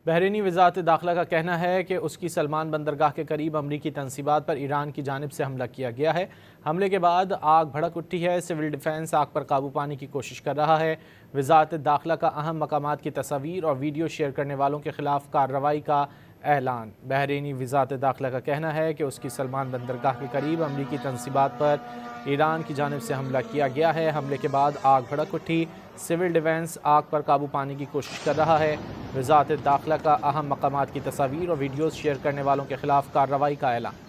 Bahraini वज़ारत दाखिला का कहना है कि उसकी सलमान बंदरगाह के करीब अमरीकी तंसीबात पर ईरान की जानिब से हमला किया गया है। हमले के बाद आग भड़क उठी है। सिविल डिफेंस आग पर काबू पाने की कोशिश कर रहा है। वज़ारत दाखिला का अहम मकामात की तस्वीर और वीडियो शेयर करने वालों के खिलाफ कार्रवाई का ऐलान। बहरीनी वज़ारत दाखिला का कहना है कि उसकी सलमान बंदरगाह के करीब अमरीकी तंसीबात पर ईरान की जानिब से हमला किया गया है। हमले के बाद आग भड़क उठी। सिविल डिफेंस आग पर काबू पाने की कोशिश कर रहा है। वज़ारत दाखिला का अहम मकामात की तस्वीर और वीडियोज़ शेयर करने वालों के खिलाफ कार्रवाई का ऐलान।